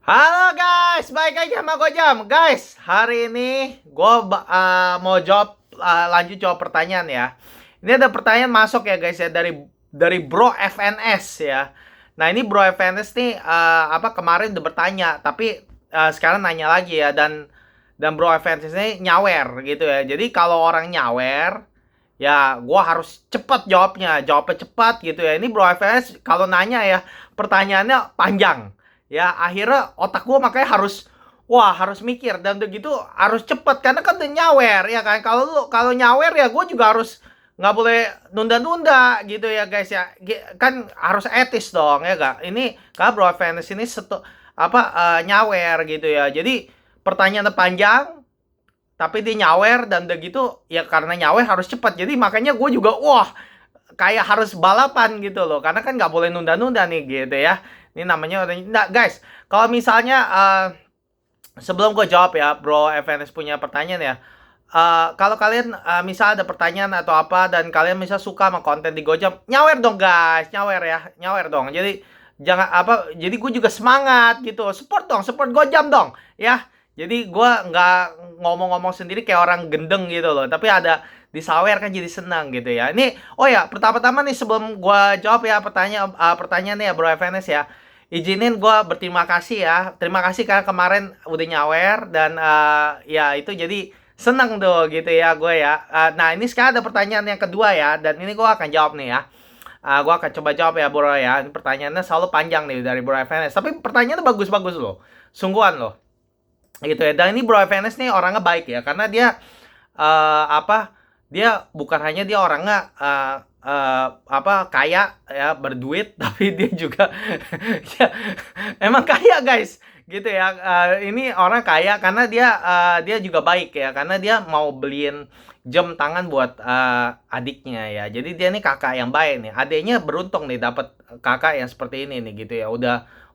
Halo guys, balik lagi sama Gojam. Guys, hari ini gue mau jawab lanjut jawab pertanyaan ya. Ini ada pertanyaan masuk ya guys ya dari Bro FNS ya. Nah ini Bro FNS nih kemarin udah bertanya, tapi sekarang nanya lagi ya dan Bro FNS ini nyawer gitu ya. Jadi kalau orang nyawer ya gue harus cepet jawabnya cepat gitu ya. Ini Bro FNS kalau nanya ya pertanyaannya panjang ya, akhirnya otak gue makanya harus mikir dan begitu harus cepet karena kan udah nyawer ya kan. Kalau nyawer ya gue juga harus nggak boleh nunda-nunda gitu ya guys ya. Kan harus etis dong ya gak, ini kan Bro Fans ini nyawer gitu ya. Jadi pertanyaannya panjang tapi dia nyawer dan udah gitu ya, karena nyawer harus cepat, jadi makanya gue juga kayak harus balapan gitu loh, karena kan nggak boleh nunda-nunda nih gitu ya. Ini namanya nah, guys, kalau misalnya sebelum gue jawab ya, Bro FNS punya pertanyaan ya. Kalau kalian misal ada pertanyaan atau apa dan kalian misal suka sama konten di Gojam, nyawer dong guys, nyawer ya, nyawer dong. Jadi jangan jadi gue juga semangat gitu, support Gojam dong ya. Jadi gue nggak ngomong-ngomong sendiri kayak orang gendeng gitu loh, tapi ada disawer kan jadi senang gitu ya. Ini oh ya, pertama-tama nih sebelum gue jawab ya pertanyaannya ya Bro FNS ya, izinin gue berterima kasih ya. Terima kasih karena kemarin udah nyawer dan ya itu jadi seneng tuh gitu ya gue ya. Nah ini sekarang ada pertanyaan yang kedua ya, dan ini gue akan jawab nih ya. Gue akan coba jawab ya Bro ya. Ini pertanyaannya selalu panjang nih dari Bro FNS, tapi pertanyaannya bagus-bagus loh, sungguhan loh gitu ya. Dan ini Bro FNS nih orangnya baik ya, karena dia eh, apa dia bukan hanya dia orangnya kaya ya, berduit tapi dia juga ya, emang kaya guys gitu ya. Ini orang kaya karena dia juga baik ya, karena dia mau beliin jam tangan buat adiknya ya. Jadi dia nih kakak yang baik nih, adiknya beruntung nih dapat kakak yang seperti ini nih gitu ya.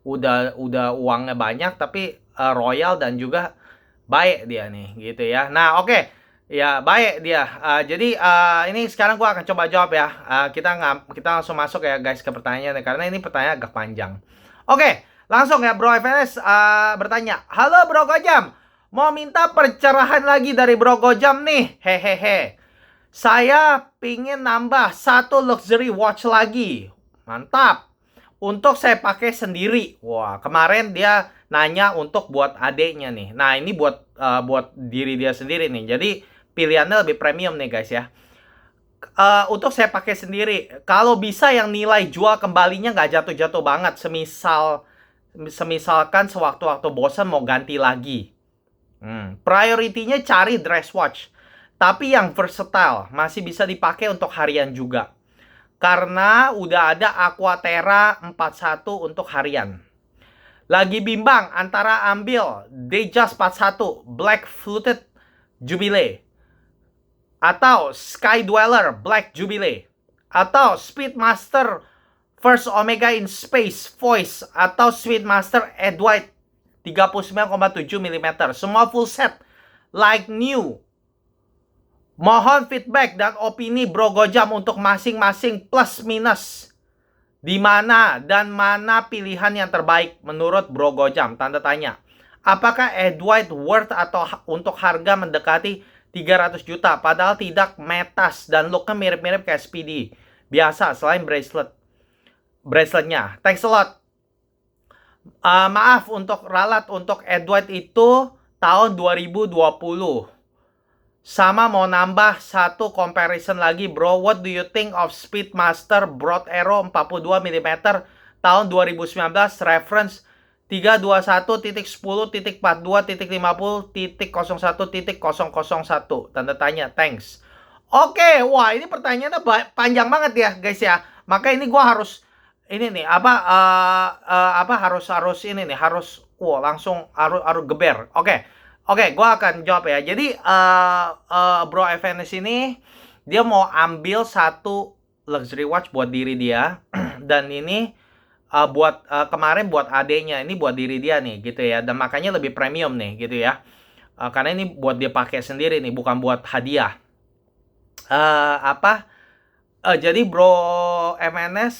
Udah uangnya banyak tapi royal dan juga baik dia nih gitu ya. Nah oke, ya baik dia. Jadi ini sekarang gua akan coba jawab ya. Kita langsung masuk ya guys ke pertanyaannya, karena ini pertanyaan agak panjang. Oke, langsung ya Bro FNS bertanya. Halo Bro Gojam, mau minta pencerahan lagi dari Bro Gojam nih. Hehehe. Saya pingin nambah satu luxury watch lagi. Mantap. Untuk saya pakai sendiri. Wah, kemarin dia nanya untuk buat adeknya nih. Nah, ini buat diri dia sendiri nih. Jadi pilihannya lebih premium nih guys ya. Untuk saya pakai sendiri. Kalau bisa yang nilai jual kembalinya nggak jatuh-jatuh banget. Semisalkan sewaktu-waktu bosan mau ganti lagi. Prioritinya cari dress watch, tapi yang versatile, masih bisa dipakai untuk harian juga. Karena udah ada Aquaterra 41 untuk harian. Lagi bimbang antara ambil Dejas 41 Black Fluted Jubilee atau Sky Dweller Black Jubilee atau Speedmaster First Omega in Space Voice atau Speedmaster Edward 39,7 mm. Semua full set like new. Mohon feedback dan opini Bro Gojam untuk masing-masing plus minus. Di mana dan mana pilihan yang terbaik menurut Bro Gojam? Tanda tanya. Apakah Edward worth atau untuk harga mendekati 300 juta padahal tidak metas dan looknya mirip-mirip kayak Speedy biasa selain braceletnya? Thanks a lot. Maaf untuk ralat untuk Edward itu tahun 2020. Sama mau nambah satu comparison lagi bro. What do you think of Speedmaster Broad Arrow 42 mm tahun 2019 reference 321.10.42.50.01.001. Tanda tanya, thanks. Oke, wah ini pertanyaannya panjang banget ya guys ya. Maka ini gua harus ini nih harus ini nih, harus langsung harus geber. Oke, gue akan jawab ya. Jadi Bro FNS ini dia mau ambil satu luxury watch buat diri dia dan ini kemarin buat adeknya, ini buat diri dia nih gitu ya. Dan makanya lebih premium nih gitu ya. Karena ini buat dia pakai sendiri nih, bukan buat hadiah. Jadi Bro FNS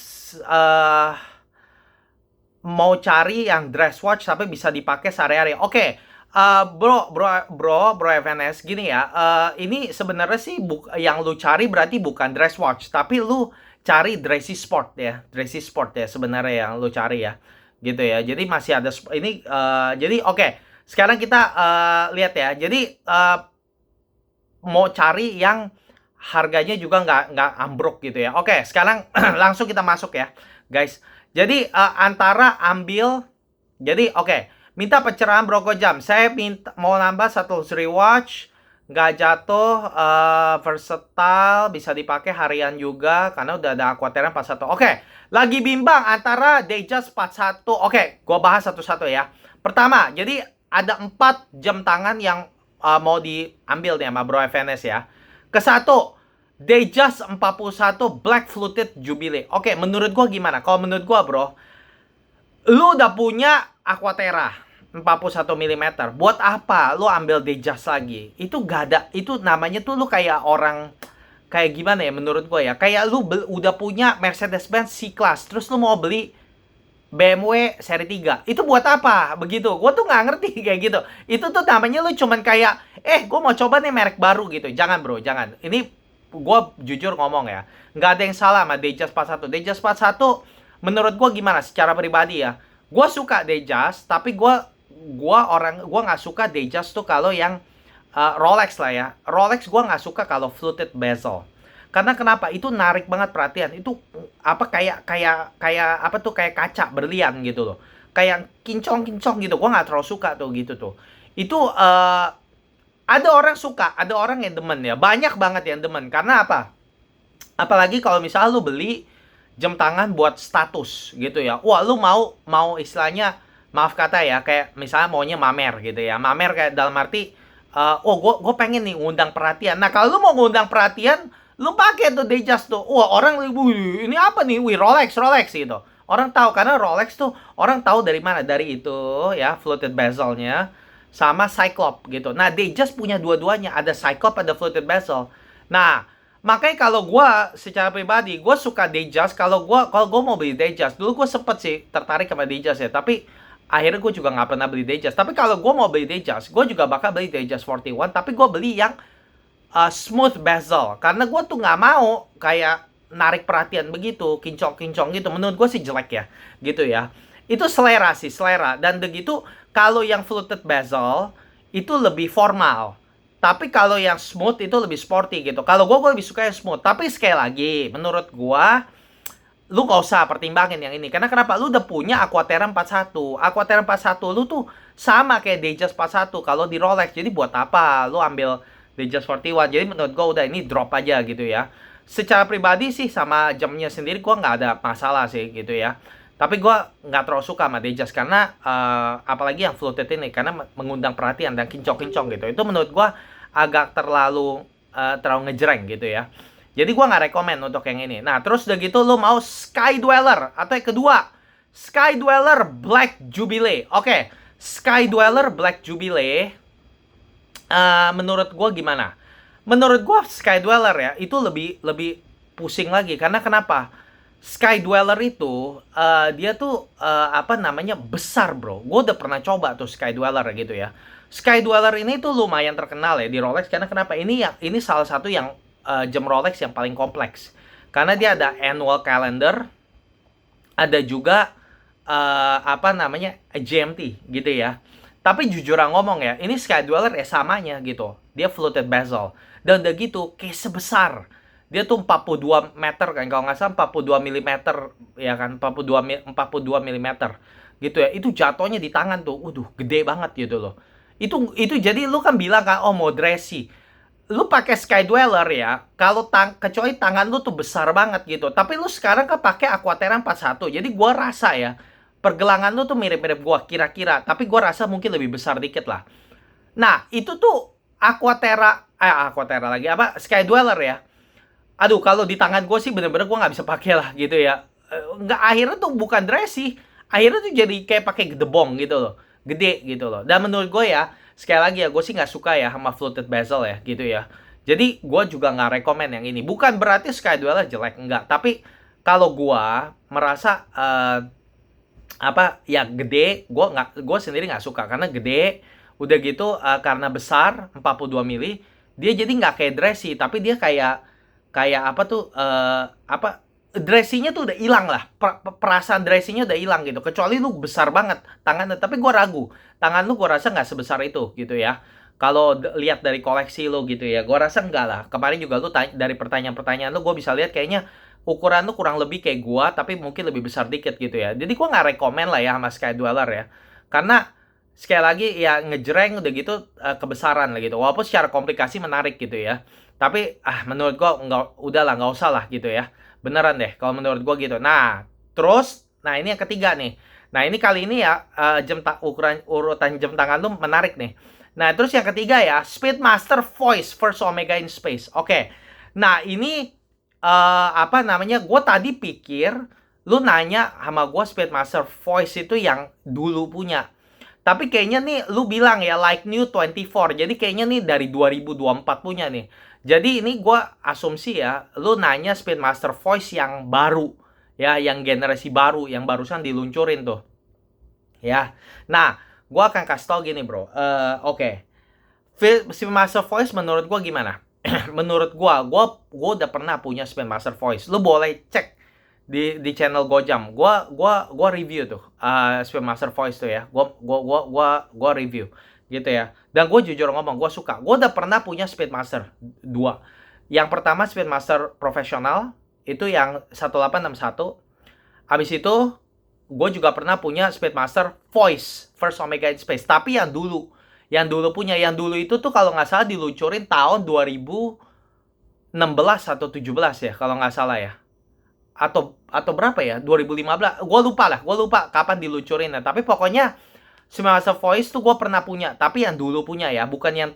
mau cari yang dress watch tapi bisa dipakai sehari-hari. Oke, bro FNS gini ya. Ini sebenarnya sih yang lu cari berarti bukan dress watch, tapi lu cari dressy sport ya sebenarnya yang lu cari ya, gitu ya. Jadi masih ada ini. Jadi oke, sekarang kita lihat ya. Jadi mau cari yang harganya juga nggak ambruk gitu ya. Oke, sekarang langsung kita masuk ya, guys. Jadi antara ambil, jadi oke, minta pencerahan Bro Kojam. Saya minta mau nambah satu luxury watch, nggak jatuh, versatile, bisa dipakai harian juga karena udah ada Aquaterra 41. Oke, lagi bimbang antara Datejust 41. Oke, gua bahas satu-satu ya. Pertama, jadi ada 4 jam tangan yang mau diambil nih sama Bro FNS ya. Kesatu, Datejust 41 Black Fluted Jubilee. Oke, menurut gua gimana? Kalau menurut gua, Bro, lu udah punya Aquaterra 41 mm. Buat apa lu ambil Datejust lagi? Itu gak ada, itu namanya tuh lu kayak orang kayak gimana ya menurut gua ya? Kayak lu udah punya Mercedes-Benz C-Class, terus lu mau beli BMW seri 3. Itu buat apa? Begitu. Gue tuh nggak ngerti kayak gitu. Itu tuh namanya lu cuman kayak, gue mau coba nih merek baru gitu. Jangan bro, jangan. Ini gue jujur ngomong ya. Nggak ada yang salah sama Datejust 41. Datejust 41 menurut gue gimana? Secara pribadi ya. Gue suka Datejust, tapi gue nggak suka Datejust tuh kalau yang Rolex lah ya. Rolex gue nggak suka kalau fluted bezel. Karena kenapa? Itu narik banget perhatian. Itu apa kayak apa tuh kayak kaca berlian gitu loh. Kayak kincong-kincong gitu. Gua nggak terlalu suka tuh gitu tuh. Itu ada orang suka, ada orang yang demen ya. Banyak banget yang demen. Karena apa? Apalagi kalau misalnya lu beli jam tangan buat status gitu ya. Wah, lu mau istilahnya, maaf kata ya, kayak misalnya maunya mamer gitu ya. Mamer kayak dalam arti gue pengen nih ngundang perhatian. Nah, kalau lu mau ngundang perhatian, lu pakai tuh Datejust tuh. Wah, orang ini apa nih? Wih, Rolex gitu. Orang tahu karena Rolex tuh orang tahu dari mana? Dari itu ya, fluted bezelnya sama Cyclops gitu. Nah, Datejust punya dua-duanya, ada Cyclops, ada fluted bezel. Nah, makanya kalau gue secara pribadi gue suka Datejust. Kalau gue mau beli Datejust, dulu gue sempet sih tertarik sama Datejust ya, tapi akhirnya gue juga nggak pernah beli Datejust. Tapi kalau gue mau beli Datejust, gue juga bakal beli Datejust 41. Tapi gue beli yang smooth bezel. Karena gue tuh nggak mau kayak narik perhatian begitu, kincong-kincong gitu. Menurut gue sih jelek ya, gitu ya. Itu selera sih, selera. Dan begitu kalau yang fluted bezel itu lebih formal. Tapi kalau yang smooth itu lebih sporty gitu. Kalau gue lebih suka yang smooth. Tapi sekali lagi, menurut gue, lu gak usah pertimbangin yang ini. Karena kenapa? Lu udah punya Aquaterra 41. Aquaterra 41 lu tuh sama kayak Datejust 41 kalau di Rolex. Jadi buat apa lu ambil Datejust 41? Jadi menurut gue udah ini drop aja gitu ya. Secara pribadi sih sama jamnya sendiri gue nggak ada masalah sih gitu ya. Tapi gue nggak terlalu suka sama Datejust karena apalagi yang fluted ini karena mengundang perhatian dan kincong-kincong gitu. Itu menurut gue agak terlalu ngejreng gitu ya. Jadi gue nggak rekomen untuk yang ini. Nah terus udah gitu lo mau Sky Dweller atau yang kedua Sky Dweller Black Jubilee. Oke, Sky Dweller Black Jubilee. Menurut gue gimana? Menurut gue Sky Dweller ya itu lebih pusing lagi karena kenapa? Sky Dweller itu dia tuh apa namanya besar bro. Gue udah pernah coba tuh Sky Dweller gitu ya. Sky Dweller ini tuh lumayan terkenal ya di Rolex karena kenapa? Ini salah satu yang jam Rolex yang paling kompleks karena dia ada annual calendar, ada juga apa namanya GMT gitu ya. Tapi jujur ngomong ya, ini Sky Dweller ya samanya gitu. Dia fluted bezel dan udah gitu kayak sebesar. Dia tuh 42 meter kan, kalau nggak salah 42 mm ya kan, 42 mm gitu ya. Itu jatuhnya di tangan tuh, waduh gede banget gitu loh. Itu jadi lu kan bilang kan, oh mau dressy. Lu pakai Sky Dweller ya, kalau kecuali tangan lu tuh besar banget gitu. Tapi lu sekarang kan pakai Aquaterra 41. Jadi gua rasa ya, pergelangan lu tuh mirip-mirip gua kira-kira, tapi gua rasa mungkin lebih besar dikit lah. Nah, itu tuh Aquaterra lagi apa? Sky Dweller ya. Aduh, kalau di tangan gue sih bener-bener gue nggak bisa pakai lah gitu ya. Nggak, akhirnya tuh bukan dressy, akhirnya tuh jadi kayak pakai gedebong gitu loh, gede gitu loh. Dan menurut gue ya, sekali lagi ya, gue sih nggak suka ya sama fluted bezel ya gitu ya. Jadi gue juga nggak rekomen yang ini. Bukan berarti Sky Dweller jelek, enggak. Tapi kalau gue merasa apa ya gede, gue sendiri nggak suka karena gede, udah gitu karena besar 42 mili, dia jadi nggak kayak dressy, tapi dia kayak kayak apa tuh apa dressingnya tuh udah hilang lah. Perasaan dressingnya udah hilang gitu, kecuali lu besar banget tangannya, tapi gue ragu tangan lu, gue rasa nggak sebesar itu gitu ya. Kalau lihat dari koleksi lu gitu ya, gue rasa enggak lah. Kemarin juga lu dari pertanyaan-pertanyaan lu, gue bisa lihat kayaknya ukuran lu kurang lebih kayak gua, tapi mungkin lebih besar dikit gitu ya. Jadi gua nggak rekomen lah ya sama Sky Dweller ya. Karena sekali lagi ya ngejreng udah gitu kebesaran lah gitu. Walaupun secara komplikasi menarik gitu ya. Tapi menurut gua nggak, udahlah nggak usah lah gitu ya. Beneran deh kalau menurut gua gitu. Nah, terus nah ini yang ketiga nih. Nah, ini kali ini ya ukuran urutan jam tangan lu menarik nih. Nah, terus yang ketiga ya, Speedmaster Voice First Omega in Space. Oke. Nah, ini apa namanya, gue tadi pikir lu nanya sama gue Speedmaster Voice itu yang dulu punya. Tapi kayaknya nih lu bilang ya like new 24. Jadi kayaknya nih dari 2024 punya nih. Jadi ini gue asumsi ya, lu nanya Speedmaster Voice yang baru. Ya, yang generasi baru, yang barusan diluncurin tuh. Ya. Nah, gue akan kasih tau gini bro. Oke. Speedmaster Voice menurut gue gimana? Menurut gua udah pernah punya Speedmaster Voice. Lu boleh cek di channel Gojam. Gua review tuh Speedmaster Voice tuh ya. Gua review gitu ya. Dan gue jujur ngomong, gue suka. Gue udah pernah punya Speedmaster 2. Yang pertama Speedmaster profesional itu yang 1861. Habis itu gue juga pernah punya Speedmaster Voice First Omega in Space, tapi yang dulu. Yang dulu itu tuh kalau nggak salah diluncurin tahun 2016 atau 17 ya, kalau nggak salah ya. Atau berapa ya? 2015. Gue lupa kapan diluncurin ya. Tapi pokoknya Semasa Voice tuh gue pernah punya, tapi yang dulu punya ya, bukan yang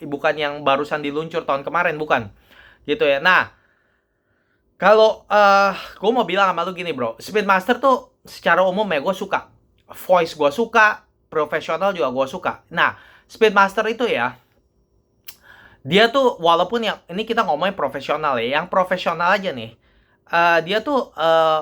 bukan yang barusan diluncur tahun kemarin, bukan. Gitu ya. Nah, kalau gue mau bilang sama lu gini bro, Speedmaster tuh secara umum ya gue suka. Voice gue suka, profesional juga gue suka. Nah, Speedmaster itu ya, dia tuh walaupun yang ini kita ngomongin profesional ya, yang profesional aja nih, dia tuh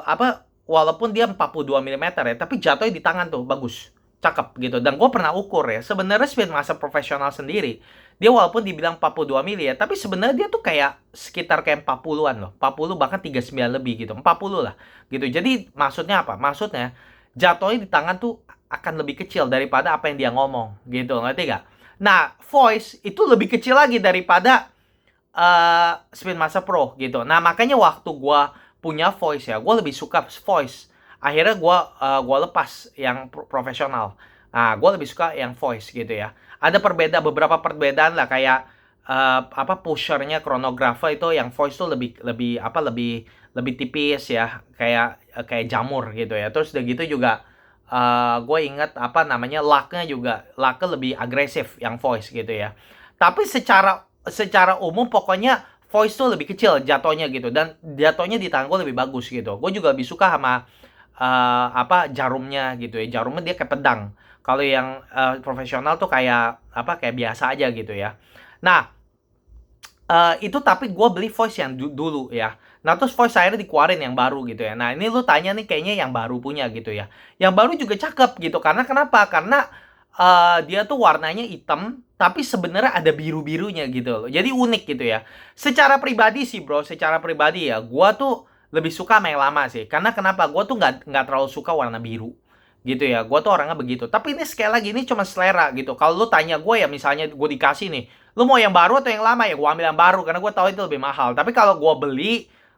apa, walaupun dia 42 mm ya, tapi jatuhnya di tangan tuh bagus, cakep gitu. Dan gue pernah ukur ya, sebenarnya Speedmaster profesional sendiri, dia walaupun dibilang 42 mm ya, tapi sebenarnya dia tuh kayak sekitar kayak 40-an loh, 40 bahkan 39 lebih gitu, 40 lah gitu. Jadi maksudnya apa? Maksudnya jatuhnya di tangan tuh akan lebih kecil daripada apa yang dia ngomong gitu, ngerti gak? Nah, voice itu lebih kecil lagi daripada Speedmaster Pro gitu. Nah, makanya waktu gue punya voice ya, gue lebih suka voice. Akhirnya gue lepas yang profesional. Nah, gue lebih suka yang voice gitu ya. Ada beberapa perbedaan lah, kayak apa pushernya chronographer itu yang voice tuh lebih lebih apa lebih lebih tipis ya, kayak jamur gitu ya. Terus udah gitu juga gue inget apa namanya, lucknya lebih agresif yang voice gitu ya. Tapi secara umum pokoknya voice tuh lebih kecil jatuhnya gitu, dan jatuhnya di tangan gue lebih bagus gitu. Gue juga lebih suka sama apa jarumnya gitu ya. Jarumnya dia kayak pedang. Kalau yang profesional tuh kayak biasa aja gitu ya. Nah, itu tapi gue beli voice yang dulu ya. Nah, terus voice akhirnya dikeluarin yang baru gitu ya. Nah, ini lu tanya nih kayaknya yang baru punya gitu ya. Yang baru juga cakep gitu. Karena kenapa? Karena dia tuh warnanya hitam, tapi sebenarnya ada biru-birunya gitu loh. Jadi unik gitu ya. Secara pribadi sih bro, secara pribadi ya, gue tuh lebih suka sama yang lama sih. Karena kenapa? Gue tuh nggak terlalu suka warna biru gitu ya. Gue tuh orangnya begitu. Tapi ini sekali lagi ini cuma selera gitu. Kalau lu tanya gue ya, misalnya gue dikasih nih, lu mau yang baru atau yang lama, ya gue ambil yang baru karena gue tahu itu lebih mahal. Tapi kalau gue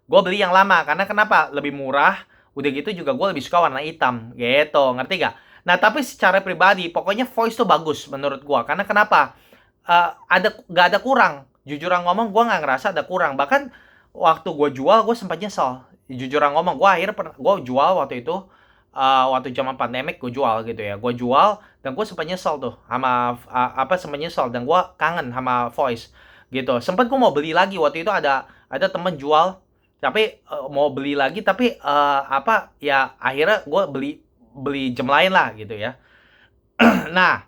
beli yang lama karena kenapa? Lebih murah. Udah gitu juga gue lebih suka warna hitam gitu, ngerti gak? Nah, tapi secara pribadi pokoknya voice tuh bagus menurut gue. Karena kenapa? Gak ada kurang. Jujuran ngomong, gue nggak ngerasa ada kurang. Bahkan waktu gue jual, gue sempat nyesel. Jujuran ngomong, gue gue jual waktu itu, waktu zaman pandemik gue jual gitu ya. Gue jual dan gue sempat nyesel tuh sama sempat nyesel, dan gue kangen sama voice gitu. Sempat gue mau beli lagi waktu itu, ada temen jual, tapi mau beli lagi, tapi apa ya, akhirnya gue beli jam lain lah gitu ya. Nah,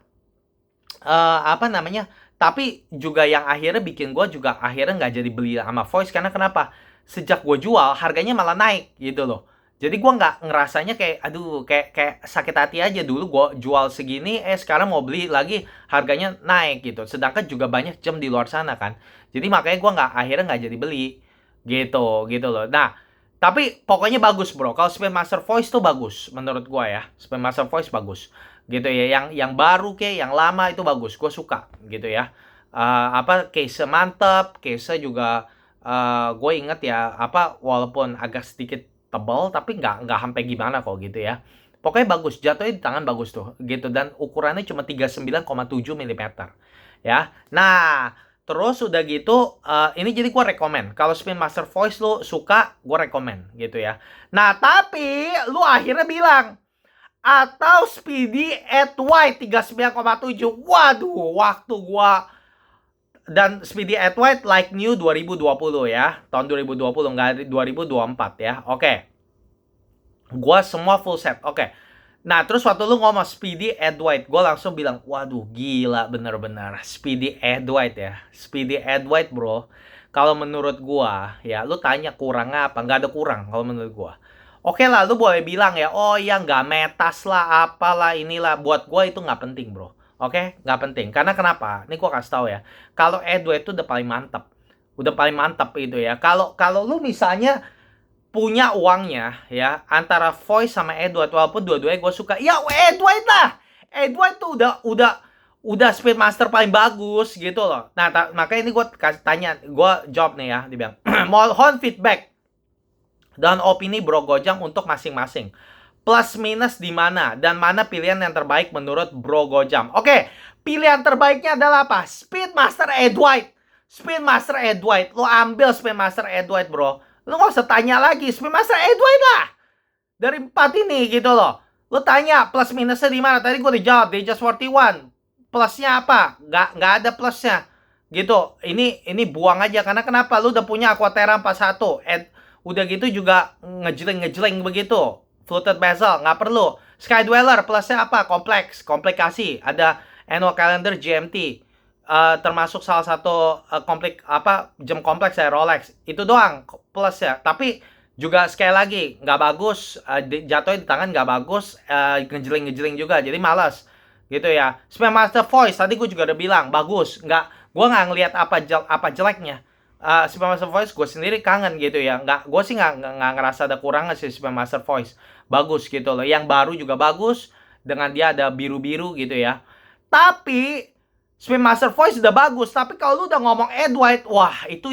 apa namanya, tapi juga yang akhirnya bikin gue juga akhirnya nggak jadi beli sama voice. Karena kenapa? Sejak gue jual harganya malah naik gitu loh. Jadi gua nggak ngerasanya kayak aduh kayak sakit hati aja. Dulu gua jual segini, sekarang mau beli lagi harganya naik gitu. Sedangkan juga banyak jam di luar sana kan. Jadi makanya gua akhirnya nggak jadi beli gitu gitu loh. Nah, tapi pokoknya bagus bro. Kalau Spin Master Voice tuh bagus menurut gua ya. Spin Master Voice bagus gitu ya. Yang baru yang lama itu bagus. Gua suka gitu ya. Apa case mantep, case juga gue inget ya apa walaupun agak sedikit tebal tapi nggak sampai gimana kok gitu ya. Pokoknya bagus, jatuhnya di tangan bagus tuh gitu dan ukurannya cuma 39,7 mm ya. Nah, terus udah gitu ini jadi gue rekomen. Kalau Spin Master Voice lu suka, gue rekomen gitu ya. Nah, tapi lu akhirnya bilang atau Speedy at White 39,7. Waduh, waktu gua dan Speedy at White like new 2020 ya. Tahun 2020 enggak 2024 ya. Oke. Gua semua full set. Oke. Nah, terus waktu lu ngomong Speedy at White, gua langsung bilang, "Waduh, gila bener-bener Speedy at White ya. Speedy at White, bro. Kalau menurut gua, ya lu tanya kurang apa? Nggak ada kurang kalau menurut gua. Oke lah, lu boleh bilang ya, oh ya nggak metas lah, apalah, inilah. Buat gua itu nggak penting, bro. Oke, nggak penting. Karena kenapa? Ini gua kasih tahu ya. Kalau Edward itu udah paling mantap. Udah paling mantap itu ya. Kalau kalau lu misalnya punya uangnya ya antara Voice sama Edward, walaupun dua-duanya gue suka. Ya Edward lah. Edward tuh udah Speed Master paling bagus gitu loh. Nah, makanya ini gue kasih tanya, gue jawab nih ya, dibilang mohon feedback dan opini Bro Gojam untuk masing-masing. Plus minus di mana dan mana pilihan yang terbaik menurut Bro Gojam. Oke, pilihan terbaiknya adalah apa? Speed Master Edward. Speed Master Edward. Lo ambil Speed Master Edward, bro. Lo gak usah tanya lagi. Speed Master Edward lah. Dari 4 ini gitu loh. Lo tanya plus minusnya di mana? Tadi gue udah jawab. They just 41. Plusnya apa? Nggak ada plusnya. Gitu. Ini buang aja. Karena kenapa? Lo udah punya Aquaterra 41. Udah gitu juga ngejleng begitu. Fluted bezel, nggak perlu. Sky Dweller, plusnya apa? Kompleks, komplikasi. Ada annual calendar GMT. Termasuk salah satu jam kompleks ya Rolex. Itu doang plusnya. Tapi juga sekali lagi nggak bagus. Jatuhnya di tangan nggak bagus. Ngejeling juga. Jadi malas. Gitu ya. Spin Master Voice, tadi gue juga udah bilang bagus. Gue nggak ngelihat apa jeleknya. Spin Master Voice gue sendiri kangen gitu ya. Gue sih nggak ngerasa ada kurangnya sih Spin Master Voice. Bagus gitu loh. Yang baru juga bagus. Dengan dia ada biru-biru gitu ya. Tapi Spin Master Voice udah bagus. Tapi kalau lu udah ngomong Edward, wah itu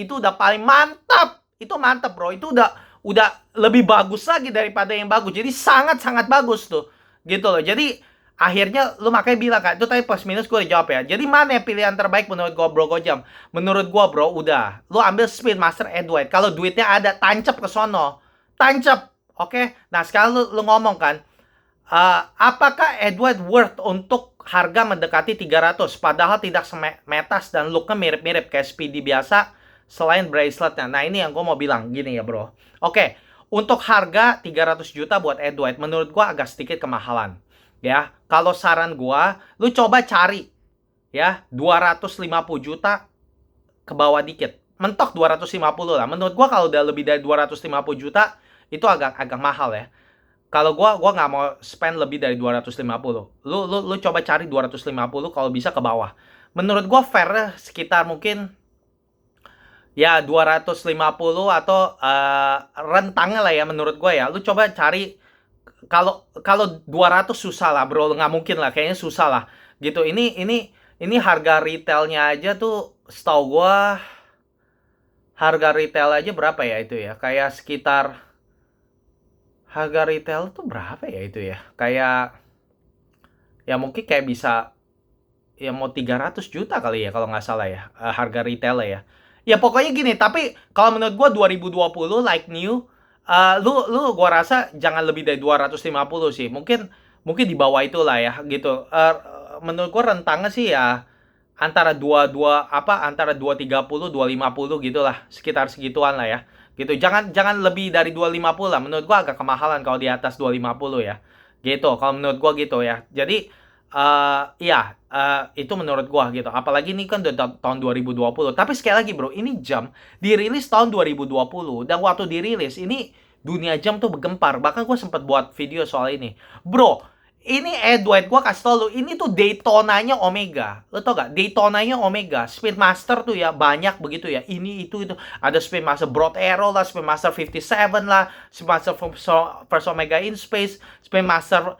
udah paling mantap. Itu mantap bro. Itu udah lebih bagus lagi daripada yang bagus. Jadi sangat-sangat bagus tuh. Gitu loh. Jadi akhirnya lu makanya bilang kan, itu tadi plus minus gue dijawab ya. Jadi mana pilihan terbaik menurut gue Bro Gojam? Menurut gue bro, udah. Lu ambil Spin Master Edward. Kalau duitnya ada, tancap ke sono. Tancap. Oke? Nah sekarang lu ngomong kan, apakah Edward worth untuk harga mendekati 300? Padahal tidak semetas dan looknya mirip-mirip kayak Speedy biasa selain braceletnya. Nah ini yang gue mau bilang gini ya bro. Oke, untuk harga 300 juta buat Edward, menurut gue agak sedikit kemahalan. Ya, kalau saran gua, lu coba cari ya 250 juta ke bawah dikit. Mentok 250 lah. Menurut gua kalau udah lebih dari 250 juta itu agak mahal ya. Kalau gua nggak mau spend lebih dari 250. Lu coba cari 250 kalau bisa ke bawah. Menurut gua fair sekitar mungkin ya 250 atau rentangnya lah ya menurut gua ya. Lu coba cari kalau 200 susah lah bro, nggak mungkin lah, kayaknya susah lah gitu. Ini harga retailnya aja tuh setahu gua harga retail aja berapa ya itu ya, kayak sekitar harga retail tuh berapa ya itu ya, kayak ya mungkin kayak bisa ya mau 300 juta kali ya kalau nggak salah ya, harga retail ya. Ya pokoknya gini, tapi kalau menurut gua 2020 like new, lu gua rasa jangan lebih dari 250 sih. Mungkin di bawah itulah ya gitu. Menurut gua rentangnya sih ya antara 230, 250 gitulah. Sekitar segituan lah ya. Gitu. Jangan lebih dari 250 lah. Menurut gua agak kemahalan kalau di atas 250 ya. Gitu. Kalau menurut gua gitu ya. Jadi itu menurut gua gitu. Apalagi ini kan udah tahun 2020. Tapi sekali lagi bro, ini jam dirilis tahun 2020 dan waktu dirilis ini dunia jam tuh bergempar. Bahkan gue sempat buat video soal ini. Bro, ini Edward, gue kasih tau lu, ini tuh Daytonanya Omega. Lo tau gak? Daytonanya Omega. Speedmaster tuh ya, banyak begitu ya. Ini, itu. Ada Speedmaster Broad Arrow lah, Speedmaster 57 lah, Speedmaster First Omega in Space, Speedmaster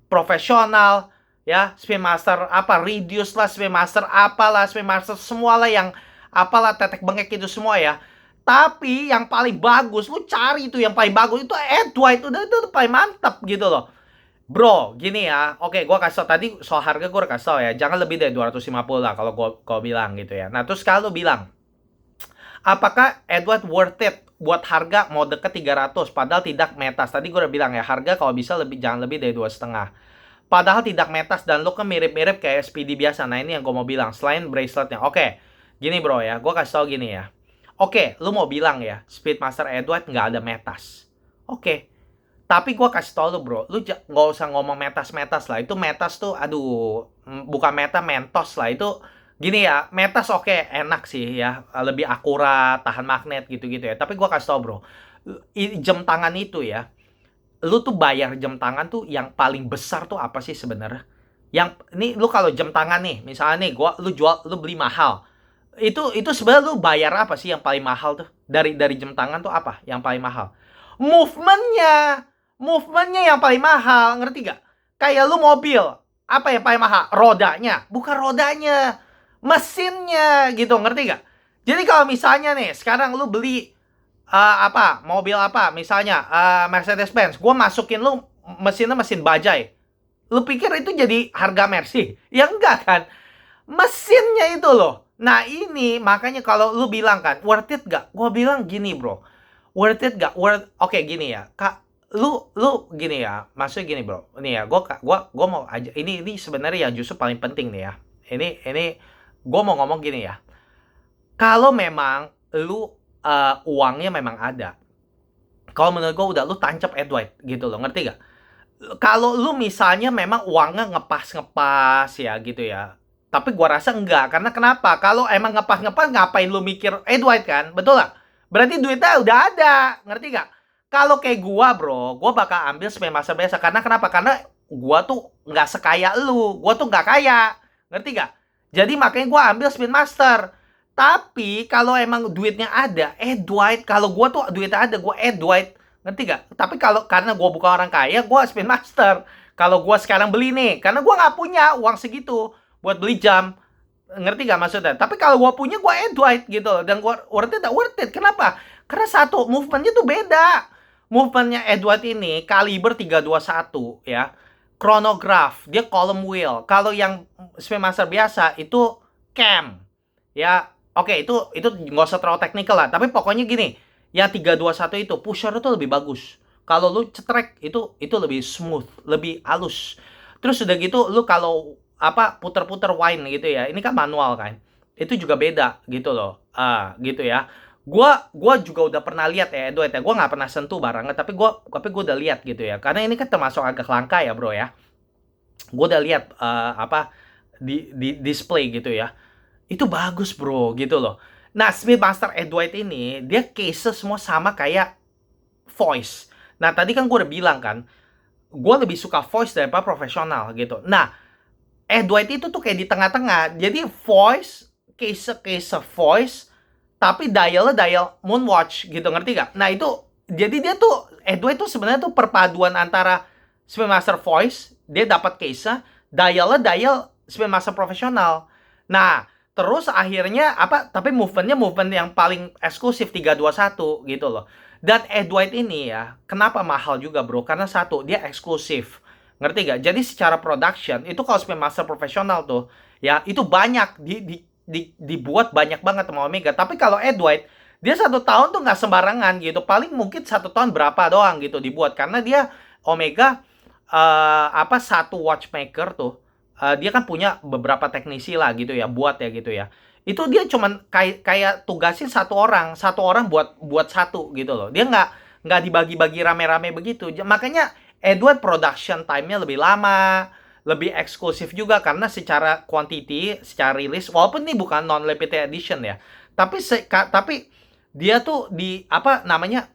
Profesional, ya, Speedmaster apa, Reduce lah, Speedmaster apalah, Speedmaster semua lah yang apalah, tetek bengek itu semua ya. Tapi yang paling bagus, lu cari itu yang paling bagus, itu Edward, itu paling mantap gitu loh. Bro, gini ya. Oke, gua kasih tau tadi soal harga, gua udah kasih tau ya. Jangan lebih dari 250 lah kalau gua bilang gitu ya. Nah, terus kalau bilang, apakah Edward worth it buat harga mau deket 300 padahal tidak metas. Tadi gua udah bilang ya, harga kalau bisa lebih, jangan lebih dari 2,5. Padahal tidak metas dan lo kan mirip-mirip kayak SPD biasa. Nah, ini yang gua mau bilang selain braceletnya. Oke, gini bro ya. Gua kasih tau gini ya. Oke, lu mau bilang ya, Speedmaster Edward nggak ada metas. Oke, tapi gue kasih tau lu bro, lu nggak usah ngomong metas-metas lah. Itu metas tuh, aduh, bukan meta, mentos lah. Itu gini ya, metas oke, enak sih ya. Lebih akurat, tahan magnet gitu-gitu ya. Tapi gue kasih tau bro, jam tangan itu ya, lu tuh bayar jam tangan tuh yang paling besar tuh apa sih sebenarnya? Yang, ini lu kalau jam tangan nih, misalnya nih, lu beli mahal. Itu sebenarnya lu bayar apa sih yang paling mahal tuh? Dari jam tangan tuh apa yang paling mahal? Movementnya. Movementnya yang paling mahal, ngerti gak? Kayak lu mobil, apa yang paling mahal? Rodanya. Bukan rodanya, mesinnya gitu, ngerti gak? Jadi kalau misalnya nih, sekarang lu beli apa, mobil apa, misalnya Mercedes-Benz, gue masukin lu mesinnya mesin bajai. Lu pikir itu jadi harga Mercy? Ya enggak kan? Mesinnya itu loh. Nah ini makanya kalau lu bilang kan, worth it gak? Gue bilang gini bro, worth it gak? Oke, gini ya, Kak. Lu gini ya, maksudnya gini bro, ini ya, gua mau aja, ini sebenarnya yang justru paling penting nih ya, ini gua mau ngomong gini ya, kalau memang lu uangnya memang ada, kalau menurut gua udah lu tancap Edward gitu loh, ngerti gak? Kalau lu misalnya memang uangnya ngepas ya gitu ya, tapi gua rasa enggak, karena kenapa? Kalau emang ngepas ngapain lu mikir Edward kan, betul gak? Berarti duitnya udah ada, ngerti gak? Kalau kayak gua bro, gua bakal ambil Speedmaster biasa. Karena kenapa? Karena gua tuh nggak sekaya lu. Gua tuh nggak kaya. Ngerti gak? Jadi makanya gua ambil Speedmaster. Tapi kalau emang duitnya ada, Edward. Kalau gua tuh duitnya ada, gua Edward. Ngerti gak? Tapi kalau karena gua bukan orang kaya, gua Speedmaster. Kalau gua sekarang beli nih, karena gua nggak punya uang segitu buat beli jam. Ngerti gak maksudnya? Tapi kalau gua punya, gua Edward gitu. Dan gua worth it, worth it. Kenapa? Karena satu, movementnya tuh beda. Movementnya Edward ini kaliber 321 ya. Chronograph, dia column wheel. Kalau yang Speedmaster biasa itu cam. Ya, oke, itu nggak usah terlalu teknikal lah. Tapi pokoknya gini, yang 321 itu pusher itu lebih bagus. Kalau lu cetrek itu lebih smooth, lebih halus. Terus udah gitu lu kalau apa puter-puter wind gitu ya. Ini kan manual kan. Itu juga beda gitu loh. Gitu ya. Gua juga udah pernah lihat ya Edward ya. Gua nggak pernah sentuh barangnya, tapi gua udah lihat gitu ya. Karena ini kan termasuk agak langka ya, Bro ya. Gua udah lihat apa di display gitu ya. Itu bagus, Bro, gitu loh. Nah, Speedmaster Edward ini dia case semua sama kayak voice. Nah, tadi kan gua udah bilang kan, gua lebih suka voice daripada profesional gitu. Nah, Edward itu tuh kayak di tengah-tengah. Jadi voice, case voice, tapi dialnya dial Moonwatch gitu, ngerti gak? Nah itu, jadi dia tuh, Edward tuh sebenarnya tuh perpaduan antara Speedmaster Voice, dia dapat case-nya, dialnya dial Speedmaster profesional. Nah, terus akhirnya apa? Tapi movement yang paling eksklusif 321 gitu loh. Dan Edward ini ya, kenapa mahal juga bro? Karena satu, dia eksklusif. Ngerti gak? Jadi secara production, itu kalau Speedmaster profesional tuh, ya itu banyak dibuat banyak banget sama Omega. Tapi kalau Edward, dia 1 tahun tuh nggak sembarangan gitu. Paling mungkin 1 tahun berapa doang gitu dibuat. Karena dia Omega apa satu watchmaker tuh, dia kan punya beberapa teknisi lah gitu ya, buat ya gitu ya. Itu dia cuman kayak tugasin satu orang buat satu gitu loh. Dia nggak dibagi-bagi rame-rame begitu. Makanya Edward production time-nya lebih lama, lebih eksklusif juga karena secara quantity, secara rilis, walaupun ini bukan non limited edition ya, tapi dia tuh di apa namanya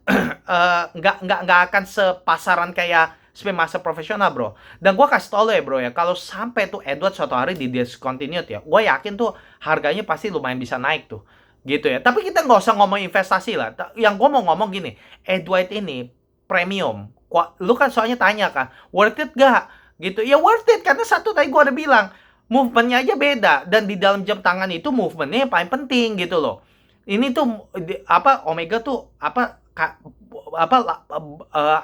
nggak akan sepasaran kayak Spin Master profesional, bro. Dan gua kasih tau lo ya, bro ya, kalau sampai tuh Edward suatu hari di discontinued ya, gue yakin tuh harganya pasti lumayan bisa naik tuh, gitu ya. Tapi kita nggak usah ngomong investasi lah. Yang gue mau ngomong gini, Edward ini premium. Lu kan soalnya tanya kan, worth it gak? Gitu ya, worth it karena satu tadi gue udah bilang, movementnya aja beda, dan di dalam jam tangan itu movementnya yang paling penting gitu loh. Ini tuh apa, Omega tuh apa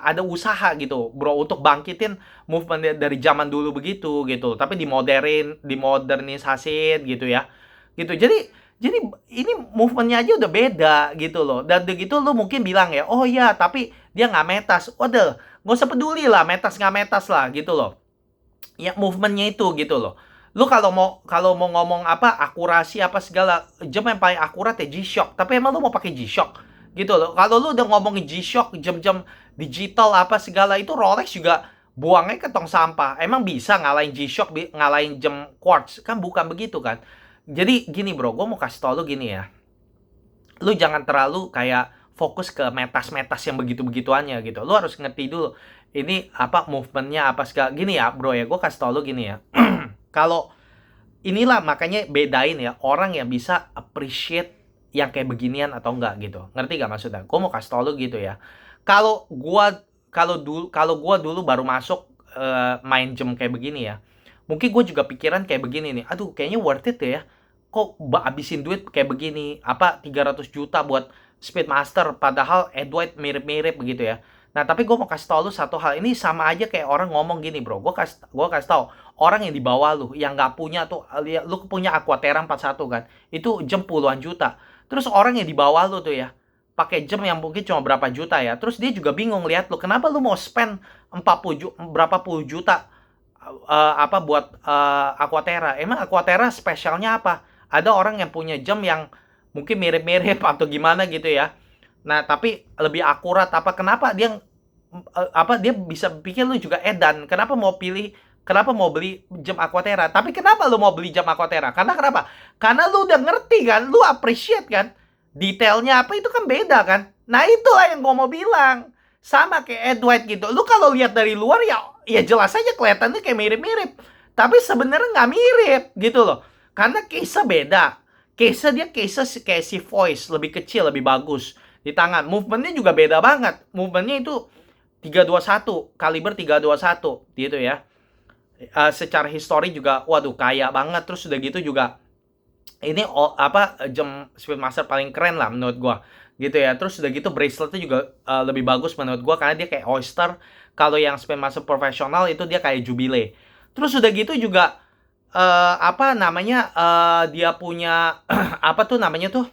ada usaha gitu, bro, untuk bangkitin movement dari zaman dulu begitu gitu, tapi dimodernisasin gitu ya, gitu. Jadi ini movementnya aja udah beda gitu loh. Dan begitu lu mungkin bilang ya, oh ya tapi dia nggak metas. Waduh, nggak usah peduli lah metas nggak metas lah gitu loh. Ya movementnya itu gitu loh. Lu kalau mau ngomong apa akurasi apa segala, jam yang paling akurat ya G-Shock. Tapi emang lu mau pakai G-Shock gitu loh. Kalau lu udah ngomongin G-Shock, jam-jam digital apa segala, itu Rolex juga buangnya ke tong sampah. Emang bisa ngalahin G-Shock, ngalahin jam quartz? Kan bukan begitu kan. Jadi gini bro, gue mau kasih tau lu gini ya. Lu jangan terlalu kayak fokus ke metas-metas yang begitu-begituannya gitu. Lu harus ngerti dulu ini apa movementnya apa segala. Gini ya bro ya, gue kasih tau lu gini ya. Kalau inilah makanya bedain ya orang yang bisa appreciate yang kayak beginian atau enggak gitu. Ngerti gak maksudnya? Gue mau kasih tau lu gitu ya. Kalau gua dulu baru masuk main jam kayak begini ya. Mungkin gue juga pikiran kayak begini nih. Aduh, kayaknya worth it ya. Kok habisin duit kayak begini? Apa 300 juta buat Speedmaster padahal Edward mirip-mirip begitu ya. Nah, tapi gue mau kasih tau lu satu hal. Ini sama aja kayak orang ngomong gini, bro. Gue kasih tau orang yang di bawah lu yang nggak punya tuh, lu punya Aquaterra 41 kan, itu jam puluhan juta. Terus orang yang di bawah lu tuh ya pakai jam yang mungkin cuma berapa juta ya, terus dia juga bingung lihat lu, kenapa lu mau spend 40 berapa puluh juta apa buat Aquaterra. Emang Aquaterra spesialnya apa? Ada orang yang punya jam yang mungkin mirip-mirip atau gimana gitu ya, nah tapi lebih akurat apa, kenapa dia apa dia bisa pikir lu juga edan, kenapa mau beli jam Aquaterra? Tapi kenapa lu mau beli jam Aquaterra? Karena kenapa? Karena lu udah ngerti kan, lu appreciate kan, detailnya apa itu kan beda kan. Nah itulah yang gua mau bilang, sama kayak Edward gitu. Lu kalau lihat dari luar ya jelas aja kelihatannya kayak mirip-mirip, tapi sebenarnya nggak mirip gitu loh. Karena case-nya beda. Case-nya kayak si Voice, lebih kecil, lebih bagus di tangan. Movementnya juga beda banget. Movementnya itu 321, kaliber 321 gitu ya. Secara histori juga waduh kaya banget. Terus udah gitu juga ini jam Speedmaster paling keren lah menurut gua gitu ya. Terus udah gitu braceletnya juga lebih bagus menurut gua karena dia kayak oyster. Kalau yang Speedmaster profesional itu dia kayak Jubilee. Terus udah gitu juga apa namanya dia punya apa tuh namanya tuh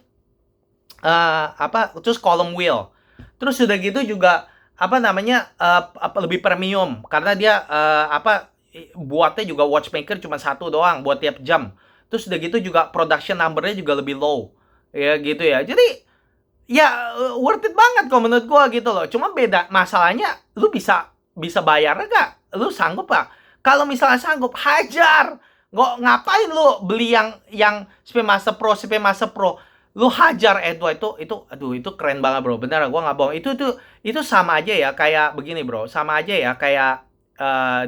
terus column wheel. Terus udah gitu juga apa namanya lebih premium karena dia buatnya juga watchmaker cuma satu doang buat tiap jam. Terus udah gitu juga production numbernya juga lebih low. Ya gitu ya. Jadi ya worth it banget kok menurut gua gitu loh. Cuma beda masalahnya lu bisa bayar enggak? Lu sanggup gak? Kalau misalnya sanggup, hajar. Nggak ngapain lu beli yang Speedmaster Pro. Lu hajar Edward itu aduh itu keren banget bro, bener gua nggak bohong. Itu sama aja ya kayak begini bro, sama aja ya kayak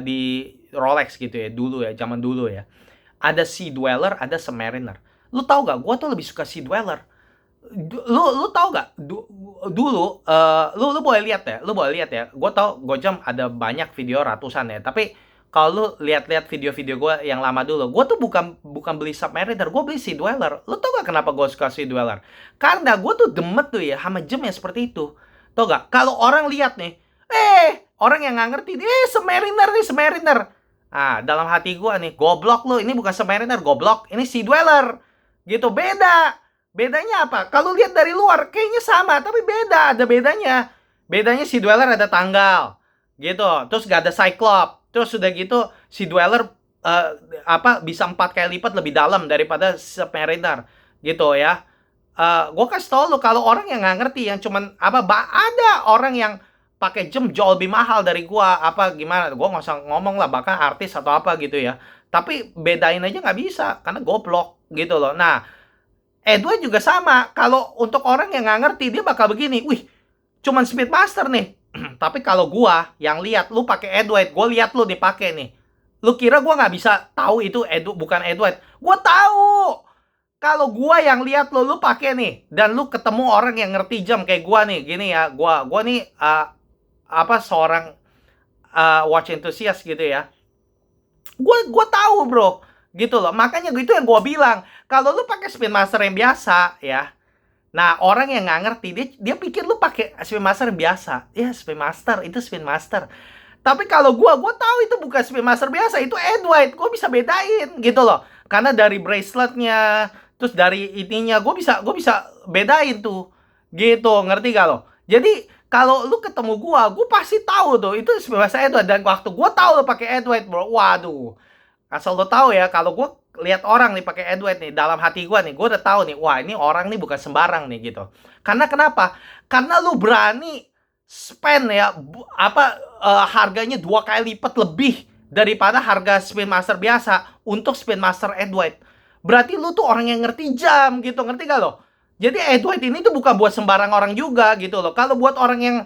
di Rolex gitu ya dulu ya, zaman dulu ya, ada Sea Dweller, ada Submariner. Lu tahu gak, gua tuh lebih suka Sea Dweller. Lu tahu gak dulu lu boleh lihat ya, gua tahu Gojam ada banyak video ratusan ya, tapi kalau lu lihat-lihat video-video gue yang lama dulu, gue tuh bukan beli Submariner, gue beli Sea Dweller. Lu tau gak kenapa gue suka Sea Dweller? Karena gue tuh demet tuh ya sama jam yang seperti itu. Tau gak? Kalau orang lihat nih, orang yang nggak ngerti, Submariner. Ah, dalam hati gue nih, goblok lu, ini bukan Submariner, goblok, ini Sea Dweller. Gitu, beda. Bedanya apa? Kalau lihat dari luar, kayaknya sama, tapi beda, ada bedanya. Bedanya Sea Dweller ada tanggal, gitu. Terus gak ada Cyclops. Terus sudah gitu si Dweller bisa 4 kali lipat lebih dalam daripada Submariner gitu ya. Gue kasih tau lu kalau orang yang nggak ngerti, yang cuman ada orang yang pakai jam jauh lebih mahal dari gua apa gimana, gua nggak usah ngomong lah, bahkan artis atau apa gitu ya, tapi bedain aja nggak bisa karena goblok gitu loh. Nah Edward juga sama. Kalau untuk orang yang nggak ngerti, dia bakal begini. Wih, cuman Speedmaster nih. Tapi kalau gua yang lihat lu pakai Edward, gua lihat lu dipakai nih. Lu kira gua nggak bisa tahu itu bukan Edward? Gua tahu. Kalau gua yang lihat lu pakai nih, dan lu ketemu orang yang ngerti jam kayak gua nih, gini ya, gua nih seorang watch enthusiast gitu ya. Gua tahu bro, gitu loh. Makanya itu yang gua bilang, kalau lu pakai Speedmaster yang biasa ya, nah orang yang nggak ngerti dia pikir lu pakai Speedmaster yang biasa. Ya Speedmaster itu Speedmaster. Tapi kalau gua tahu itu bukan Speedmaster biasa, itu Edward. Gua bisa bedain gitu loh. Karena dari braceletnya, terus dari ininya, gua bisa bedain tuh. Gitu, ngerti gak lo? Jadi kalau lu ketemu gua pasti tahu tuh itu Speedmaster Edward. Dan waktu gua tahu lu pakai Edward, bro, waduh. Asal lo tahu ya, kalau gue lihat orang nih pakai Edward nih, dalam hati gue nih, gue udah tahu nih, wah ini orang nih bukan sembarang nih gitu. Karena kenapa? Karena lu berani spend ya, harganya 2 kali lipat lebih daripada harga Speedmaster biasa untuk Speedmaster Edward. Berarti lu tuh orang yang ngerti jam gitu, ngerti gak lo? Jadi Edward ini tuh bukan buat sembarang orang juga gitu loh. Kalau buat orang yang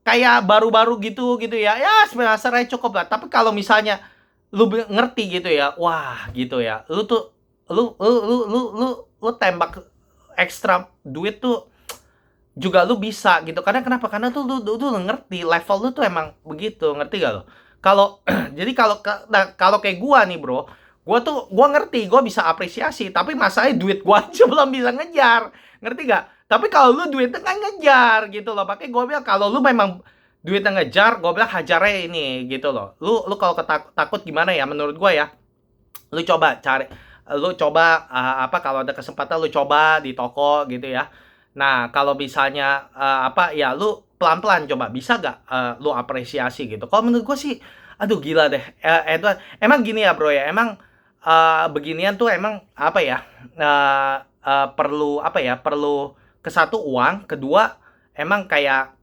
kayak baru-baru gitu ya, ya Speedmaster aja cukup lah. Tapi kalau misalnya lu ngerti gitu ya, wah gitu ya, lu tuh lu tembak ekstra duit tuh juga lu bisa gitu. Karena kenapa? Karena tuh lu ngerti level lu tuh emang begitu, ngerti gak lo? Kalau jadi kalau kayak gua nih bro, gua ngerti, gua bisa apresiasi, tapi masalahnya duit gua aja belum bisa ngejar, ngerti gak? Tapi kalau lu duitnya kan ngejar gitu loh, makanya gua bilang kalau lu memang duitnya ngejar, gue bilang hajarnya ini gitu loh. Lu kalau takut gimana ya? Menurut gue ya, lu coba cari, lu coba kalau ada kesempatan lu coba di toko gitu ya. Nah kalau misalnya ya lu pelan-pelan coba, bisa gak lu apresiasi gitu. Kalau menurut gue sih, aduh gila deh, Edward. Emang gini ya bro ya, emang beginian tuh emang apa ya? Perlu apa ya? Perlu ke satu uang, kedua emang kayak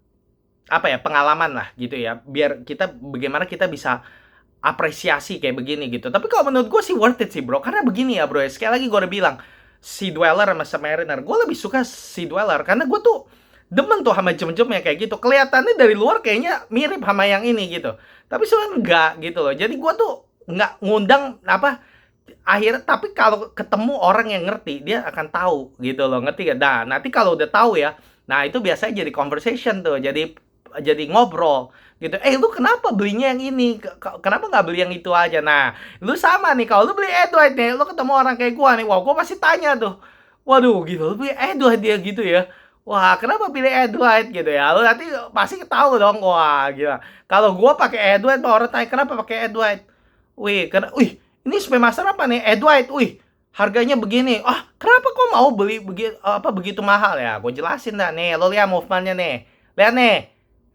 pengalaman lah gitu ya, biar bagaimana kita bisa apresiasi kayak begini gitu. Tapi kalau menurut gue sih worth it sih bro, karena begini ya bro ya, sekali lagi gue udah bilang, Sea Dweller sama Submariner, gue lebih suka Sea Dweller karena gue tuh demen tuh sama jem-jemnya kayak gitu. Kelihatannya dari luar kayaknya mirip sama yang ini gitu, tapi sebenarnya enggak gitu loh. Jadi gue tuh nggak ngundang akhirnya, tapi kalau ketemu orang yang ngerti, dia akan tahu gitu loh, ngerti gak? Nah nanti kalau udah tahu ya, nah itu biasanya jadi conversation tuh, jadi ngobrol gitu. Lu kenapa belinya yang ini? Kenapa nggak beli yang itu aja? Nah, lu sama nih, kalau lu beli Edward nih, lu ketemu orang kayak gua nih, wah gua pasti tanya tuh. Waduh, gitu, lu beli Edward dia gitu ya. Wah, kenapa pilih Edward gitu ya? Lu nanti pasti tahu dong, wah gila. Kalau gua pakai Edward, orang tanya kenapa pakai Edward? Wih, ini Speedmaster apa nih? Edward, wih. Harganya begini. Kenapa kok mau beli begitu mahal ya? Gue jelasin dah nih. Lo lihat movementnya nih. Lihat nih.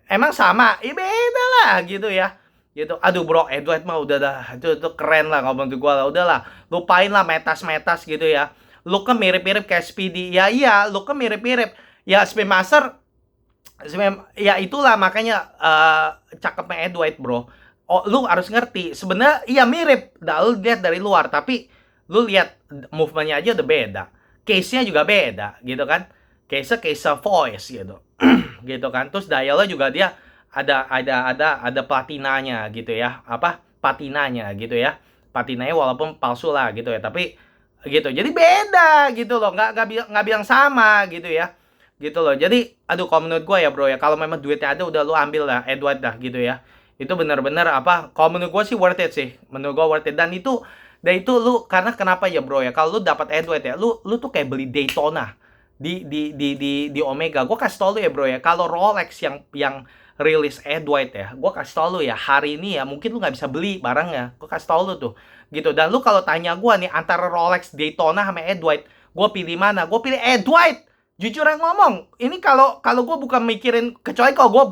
Emang sama? Beda lah gitu ya. Gitu. Aduh bro, Edward mah udah dah. Itu keren lah kalau menurut gue lah. Udah lah. Lupain lah metas-metas gitu ya. Look-nya mirip-mirip kayak Speedy. Ya iya, look-nya mirip-mirip. Ya Speedmaster, ya itulah makanya cakepnya Edward bro. Lu harus ngerti. Sebenarnya iya mirip. Dah lu lihat dari luar. Tapi lu lihat movementnya aja udah beda. Case-nya juga beda gitu kan. Case voice gitu. Gitu kan. Terus dialnya juga dia ada platinanya gitu ya. Patinanya gitu ya. Patinanya walaupun palsu lah gitu ya. Tapi gitu. Jadi beda gitu loh. Nggak bilang sama gitu ya. Gitu loh. Jadi aduh kalau menurut gue ya bro ya, kalau memang duitnya ada udah lu ambil lah Edward dah gitu ya. Itu benar-benar kalau menurut gue sih worth it sih. Menurut gue worth it. Dan itu lu karena kenapa ya bro ya? Kalau lu dapat Edward ya, lu tuh kayak beli Daytona di Omega. Gue kasih tau lu ya bro ya, kalau Rolex yang rilis Edward ya, gue kasih tau lu ya, hari ini ya mungkin lu nggak bisa beli barangnya. Gue kasih tau lu tuh gitu. Dan lu kalau tanya gue nih antara Rolex Daytona sama Edward, gue pilih mana? Gue pilih Edward. Jujur yang ngomong, ini kalau gue bukan mikirin, kecuali kalau gue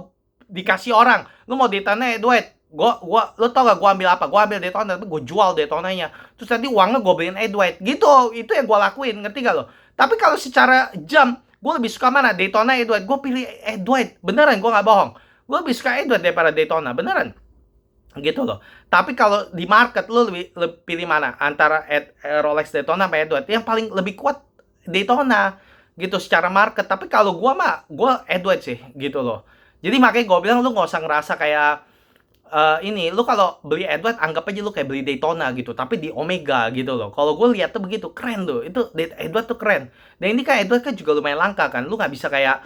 dikasih orang, lu mau Daytona Edward, lu tau gak gue ambil apa? Gue ambil Daytona, tapi gue jual Daytonanya, terus nanti uangnya gue beliin Edward gitu. Itu yang gue lakuin, ngerti gak lo? Tapi kalau secara jam, gue lebih suka mana? Daytona Edward. Gue pilih Edward, beneran, gue gak bohong. Gue lebih suka Edward daripada Daytona, beneran gitu loh. Tapi kalau di market lu lebih pilih mana? Antara Rolex Daytona sama Edward, yang paling lebih kuat Daytona gitu secara market. Tapi kalau gua mah, gua Edward sih gitu loh. Jadi makanya gua bilang lu nggak usah ngerasa kayak ini, lu kalau beli Edward anggap aja lu kayak beli Daytona gitu, tapi di Omega gitu loh. Kalau gue lihat tuh begitu, keren tuh. Itu Edward tuh keren. Dan ini kan Edward kan juga lumayan langka kan. Lu nggak bisa kayak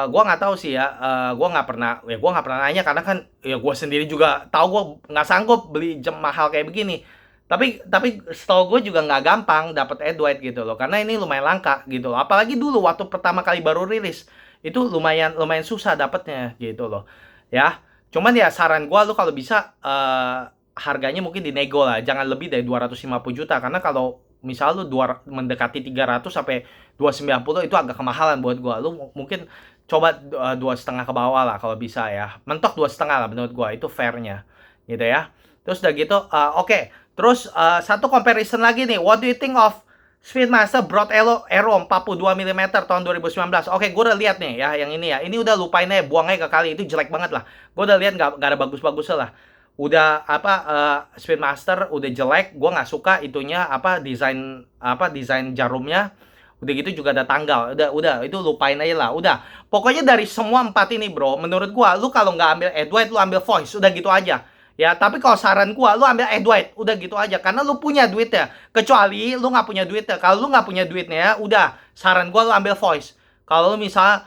gue nggak tahu sih ya. Gue nggak pernah nanya karena kan ya gue sendiri juga tahu gue nggak sanggup beli jam mahal kayak begini. Tapi setahu gue juga nggak gampang dapat Edward gitu loh, karena ini lumayan langka gitu loh. Apalagi dulu waktu pertama kali baru rilis itu lumayan lumayan susah dapatnya gitu loh. Ya, cuman ya saran gua lu kalau bisa harganya mungkin dinego lah, jangan lebih dari 250 juta karena kalau misal lu mendekati 300 sampai 290 itu agak kemahalan buat gua. Lu mungkin coba 2,5 ke bawah lah kalau bisa ya. Mentok 2,5 lah menurut gua, itu fairnya gitu ya. Terus udah gitu oke. Terus satu comparison lagi nih. What do you think of Speedmaster Broad Aero 42 mm tahun 2019. Oke, gue udah lihat nih ya yang ini ya. Ini udah lupain aja, buang aja ke kali. Itu jelek banget lah. Gue udah lihat nggak ada bagus-bagusnya lah. Udah apa Speedmaster udah jelek. Gue nggak suka itunya desain jarumnya. Udah gitu juga ada tanggal. Udah itu lupain aja lah. Udah. Pokoknya dari semua 4 ini, bro, menurut gua lu kalau nggak ambil Edward, lu ambil Voice. Udah gitu aja. Ya, tapi kalau saran gua, lu ambil Edward, udah gitu aja. Karena lu punya duitnya. Kecuali lu nggak punya duitnya. Kalau lu nggak punya duitnya, udah. Saran gua lu ambil Voice. Kalau lu misal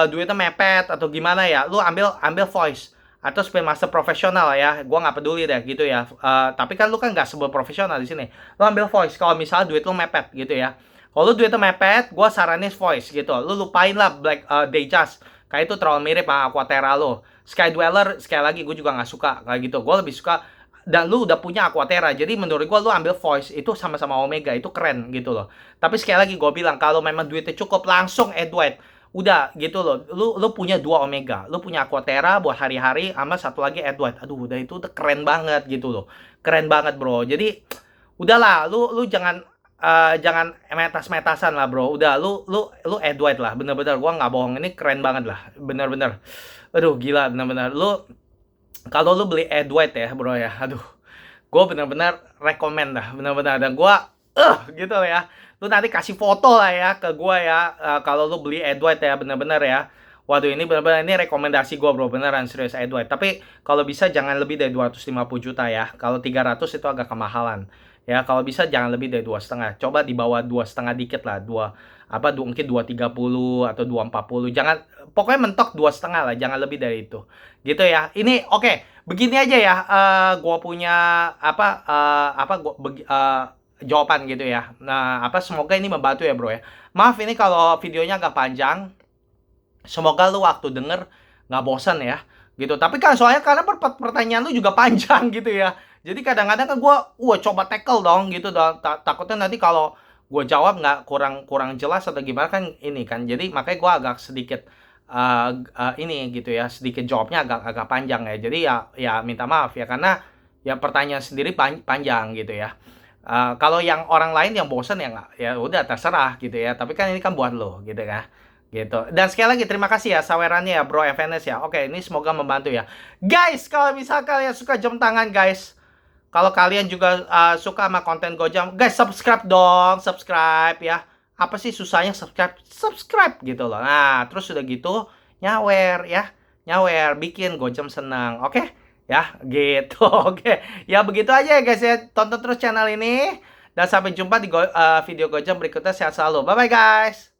duitnya mepet atau gimana ya, lu ambil Voice atau Speedmaster profesional ya. Gua nggak peduli deh gitu ya. Tapi kan lu kan nggak sebut profesional di sini. Lu ambil Voice kalau misal duit lu mepet gitu ya. Kalau lu duitnya mepet, gua saranin Voice gitu. Lu lupain lah Black Dayjust. Kayak itu terlalu mirip sama Aquaterra lo. Sky Dweller sekali lagi gue juga nggak suka kayak gitu. Gue lebih suka, dan lu udah punya Aquaterra, jadi menurut gue lu ambil Voice itu sama-sama Omega, itu keren gitu loh. Tapi sekali lagi gue bilang kalau memang duitnya cukup langsung Edward, udah gitu loh. Lu punya 2 Omega, lu punya Aquaterra buat hari-hari sama satu lagi Edward. Aduh, udah itu udah keren banget gitu loh. Keren banget, bro. Jadi udahlah, lu jangan metas-metasan lah, bro. Udah lu Edward lah, bener-bener gua nggak bohong, ini keren banget lah, bener-bener. Aduh gila, bener-bener lu kalau lu beli Edward ya, bro ya. Aduh, gue bener-bener rekomend dah, bener-bener. Dan gue gitu ya, lu nanti kasih foto lah ya ke gue ya, kalau lu beli Edward ya, bener-bener ya. Waduh, ini bener-bener ini rekomendasi gue, bro, beneran serius Edward. Tapi kalau bisa jangan lebih dari 250 juta ya. Kalau 300 itu agak kemahalan. Ya, kalau bisa jangan lebih dari 2,5. Coba di bawah 2,5 dikit lah, mungkin 230 atau 240. Jangan, pokoknya mentok 2,5 lah, jangan lebih dari itu. Gitu ya. Ini oke, begini aja ya. Gua punya jawaban gitu ya. Nah, semoga ini membantu ya, bro ya. Maaf ini kalau videonya agak panjang. Semoga lu waktu denger nggak bosan ya gitu. Tapi kan soalnya karena pertanyaan lu juga panjang gitu ya. Jadi kadang-kadang kan gue coba tackle dong gitu dong. Takutnya nanti kalau gue jawab nggak kurang jelas atau gimana kan ini kan. Jadi makanya gue agak sedikit ini gitu ya, sedikit jawabnya agak panjang ya. Jadi ya minta maaf ya karena ya pertanyaan sendiri panjang gitu ya. Kalau yang orang lain yang bosan ya nggak, ya udah terserah gitu ya. Tapi kan ini kan buat lo gitu kan. Gitu. Dan sekali lagi terima kasih ya sawerannya ya, Bro FNS ya. Oke, ini semoga membantu ya. Guys, kalau misal kalian suka jam tangan guys, kalau kalian juga suka sama konten Gojam, guys subscribe dong, subscribe ya. Apa sih susahnya subscribe? Subscribe gitu loh. Nah, terus udah gitu nyawer ya. Nyawer bikin Gojam senang. Oke? Ya, gitu. Oke. Ya begitu aja ya guys ya. Tonton terus channel ini dan sampai jumpa di video Gojam berikutnya. Sehat selalu. Bye bye guys.